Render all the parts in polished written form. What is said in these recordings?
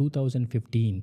2015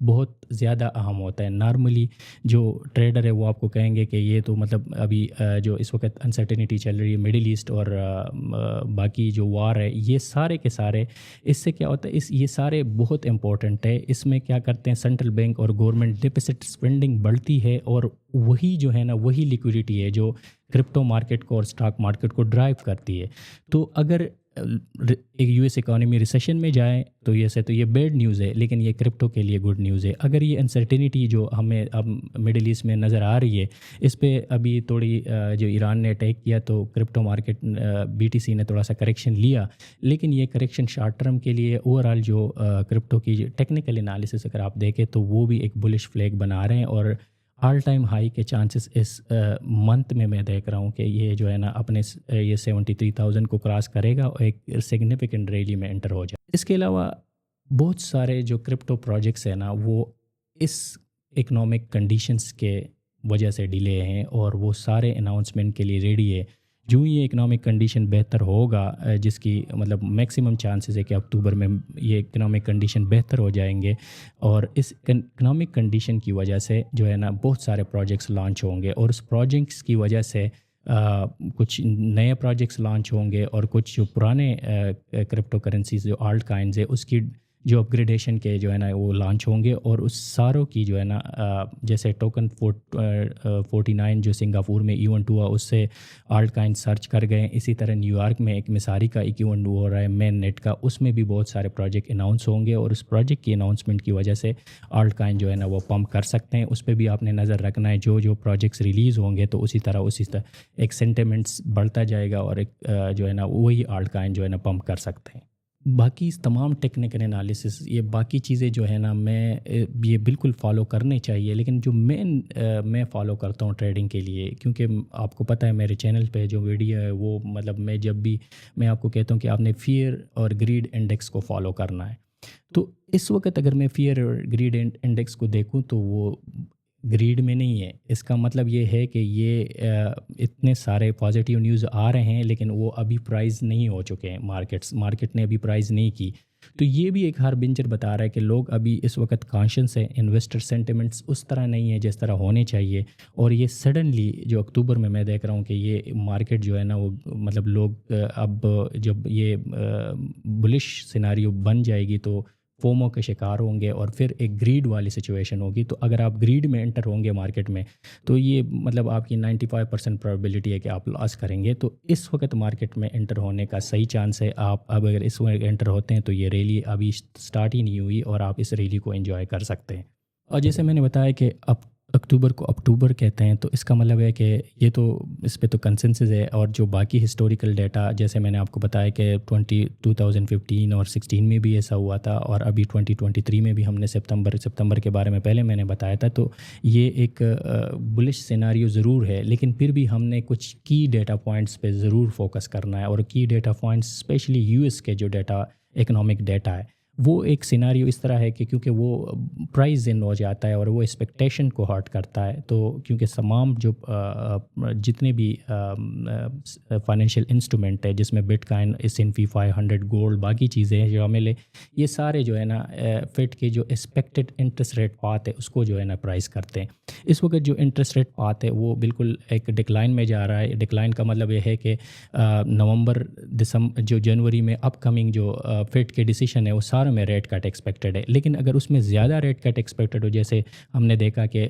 بہت زیادہ اہم ہوتا ہے. نارملی جو ٹریڈر ہے وہ آپ کو کہیں گے کہ یہ تو مطلب ابھی جو اس وقت انسرٹینٹی چل رہی ہے مڈل ایسٹ اور باقی جو وار ہے، یہ سارے کے سارے اس سے کیا ہوتا ہے، یہ سارے بہت امپورٹنٹ ہے. اس میں کیا کرتے ہیں سینٹرل بینک اور گورنمنٹ ڈپسٹ اسپینڈنگ بڑھتی ہے، اور وہی جو ہے نا وہی لیکوڈیٹی ہے جو کرپٹو مارکیٹ کو اور اسٹاک مارکیٹ کو ڈرائیو کرتی ہے. تو اگر ایک یو ایس اکانومی ریسیشن میں جائے تو یہ بیڈ نیوز ہے، لیکن یہ کرپٹو کے لیے گڈ نیوز ہے. اگر یہ انسرٹینٹی جو ہمیں اب مڈل ایسٹ میں نظر آ رہی ہے، اس پہ ابھی تھوڑی جو ایران نے اٹیک کیا تو کرپٹو مارکیٹ BTC نے تھوڑا سا کریکشن لیا، لیکن یہ کریکشن شارٹ ٹرم کے لیے اوور آل جو کرپٹو کی ٹیکنیکل انالیسس اگر آپ دیکھیں تو وہ بھی ایک بلش فلیگ بنا رہے ہیں، اور آل ٹائم ہائی کے چانسز اس منتھ میں دیکھ رہا ہوں کہ یہ جو ہے نا اپنے یہ 73,000 کو کراس کرے گا اور ایک سگنیفیکنٹ ریلی میں انٹر ہو جائے. اس کے علاوہ بہت سارے جو کرپٹو پروجیکٹس ہیں نا وہ اس اکنامک کنڈیشنز کے وجہ سے ڈیلے ہیں، اور وہ سارے اناؤنسمنٹ کے لیے ریڈی ہے. جو یہ اکنامک کنڈیشن بہتر ہوگا، جس کی مطلب میکسیمم چانسز ہے کہ اکتوبر میں یہ اکنامک کنڈیشن بہتر ہو جائیں گے، اور اس اکنامک کنڈیشن کی وجہ سے جو ہے نا بہت سارے پروجیکٹس لانچ ہوں گے، اور اس پروجیکٹس کی وجہ سے کچھ نئے پروجیکٹس لانچ ہوں گے، اور کچھ جو پرانے کرپٹو کرنسیز جو آلٹ کائنز ہے اس کی جو اپ گریڈیشن کے جو ہے نا وہ لانچ ہوں گے. اور اس ساروں کی جو ہے نا جیسے ٹوکن 49 جو سنگاپور میں ایونٹ ہوا اس سے آلٹ کائن سرچ کر گئے. اسی طرح نیو یارک میں ایک مساری کا ایک ایونٹ ہو رہا ہے مین نیٹ کا، اس میں بھی بہت سارے پروجیکٹ اناؤنس ہوں گے، اور اس پروجیکٹ کی اناؤنسمنٹ کی وجہ سے آلٹ کائن جو ہے نا وہ پمپ کر سکتے ہیں. اس پہ بھی آپ نے نظر رکھنا ہے، جو پروجیکٹس ریلیز ہوں گے تو اسی طرح ایک سینٹیمنٹس بڑھتا جائے گا، اور ایک جو ہے نا وہی آلٹ کائن جو ہے نا پمپ کر سکتے ہیں. باقی تمام ٹیکنیکل انالیسس یہ باقی چیزیں جو ہے نا میں یہ بالکل فالو کرنے چاہیے، لیکن جو میں فالو کرتا ہوں ٹریڈنگ کے لیے، کیونکہ آپ کو پتہ ہے میرے چینل پہ جو ویڈیو ہے وہ مطلب میں آپ کو کہتا ہوں کہ آپ نے فیئر اور گریڈ انڈیکس کو فالو کرنا ہے. تو اس وقت اگر میں فیئر اور گریڈ انڈیکس کو دیکھوں تو وہ گریڈ میں نہیں ہے. اس کا مطلب یہ ہے کہ یہ اتنے سارے پازیٹیو نیوز آ رہے ہیں لیکن وہ ابھی پرائز نہیں ہو چکے ہیں، مارکیٹ نے ابھی پرائز نہیں کی. تو یہ بھی ایک ہاربنجر بتا رہا ہے کہ لوگ ابھی اس وقت کانشنس ہیں، انویسٹر سینٹیمنٹس اس طرح نہیں ہے جس طرح ہونے چاہیے. اور یہ سڈنلی جو اکتوبر میں دیکھ رہا ہوں کہ یہ مارکیٹ جو ہے نا وہ مطلب لوگ اب جب یہ بلش سیناریو بن جائے گی تو فومو کے شکار ہوں گے، اور پھر ایک گریڈ والی سچویشن ہوگی. تو اگر آپ گریڈ میں انٹر ہوں گے مارکیٹ میں تو یہ مطلب آپ کی 95% پرابیبلٹی ہے کہ آپ لاس کریں گے. تو اس وقت مارکیٹ میں انٹر ہونے کا صحیح چانس ہے. آپ اب اگر اس وقت انٹر ہوتے ہیں تو یہ ریلی ابھی سٹارٹ ہی نہیں ہوئی، اور آپ اس ریلی کو انجوائے کر سکتے ہیں. اور جیسے میں نے بتایا کہ اب اکتوبر کو اکتوبر کہتے ہیں، تو اس کا مطلب ہے کہ یہ تو اس پہ تو کنسنسس ہے. اور جو باقی ہسٹوریکل ڈیٹا جیسے میں نے آپ کو بتایا کہ 2015 اور 16 میں بھی ایسا ہوا تھا، اور ابھی 2023 میں بھی ہم نے ستمبر کے بارے میں پہلے میں نے بتایا تھا. تو یہ ایک بلش سیناریو ضرور ہے، لیکن پھر بھی ہم نے کچھ کی ڈیٹا پوائنٹس پہ ضرور فوکس کرنا ہے. اور کی ڈیٹا پوائنٹس اسپیشلی US کے جو ڈیٹا اکنامک ڈیٹا ہے وہ ایک سیناریو اس طرح ہے کہ کیونکہ وہ پرائز ان ہو جاتا ہے اور وہ ایکسپیکٹیشن کو ہارٹ کرتا ہے. تو کیونکہ تمام جو جتنے بھی فائنینشیل انسٹرومنٹ ہے جس میں بٹ کائن، S&P 500، گولڈ، باقی چیزیں شامل ہے، یہ سارے جو ہے نا فیڈ کے جو ایکسپیکٹڈ انٹرسٹ ریٹ پاتھ ہے اس کو جو ہے نا پرائز کرتے ہیں. اس وقت جو انٹرسٹ ریٹ پاتھ ہے وہ بالکل ایک ڈکلائن میں جا رہا ہے. ڈکلائن کا مطلب یہ ہے کہ نومبر دسمبر جو جنوری میں اپ کمنگ جو فیڈ کے ڈیسیشن ہے وہ سارے میں ریٹ کٹ ایکسپیکٹڈ ہے. لیکن اگر اس میں زیادہ ریٹ کٹ ایکسپیکٹڈ ہو، جیسے ہم نے دیکھا کہ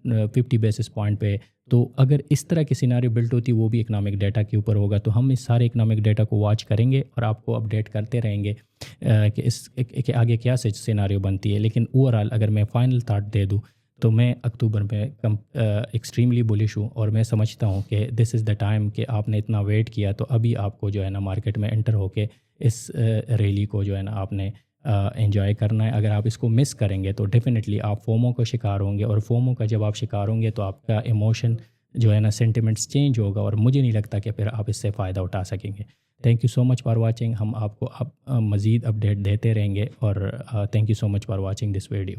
50 بیسس پوائنٹ پہ، تو اگر اس طرح کی سیناریو بلٹ ہوتی وہ بھی اکنامک ڈیٹا کے اوپر ہوگا. تو ہم اس سارے اکنامک ڈیٹا کو واچ کریں گے اور آپ کو اپڈیٹ کرتے رہیں گے کہ اس کہ آگے کیا سیناریو بنتی ہے. لیکن اوور آل اگر میں فائنل تھاٹ دے دوں تو میں اکتوبر میں ایکسٹریملی بلش ہوں، اور میں سمجھتا ہوں کہ دس از دا ٹائم کہ آپ نے اتنا ویٹ کیا تو ابھی آپ کو جو ہے نا مارکیٹ میں انٹر ہو کے اس ریلی کو جو ہے نا آپ نے انجوائے کرنا ہے. اگر آپ اس کو مس کریں گے تو ڈیفینیٹلی آپ فومو کا شکار ہوں گے، اور فومو کا جب آپ شکار ہوں گے تو آپ کا ایموشن جو ہے نا سینٹیمنٹس چینج ہوگا، اور مجھے نہیں لگتا کہ پھر آپ اس سے فائدہ اٹھا سکیں گے. Thank you so much for watching. ہم آپ کو اب مزید اپڈیٹ دیتے رہیں گے، اور thank you so much for watching this video.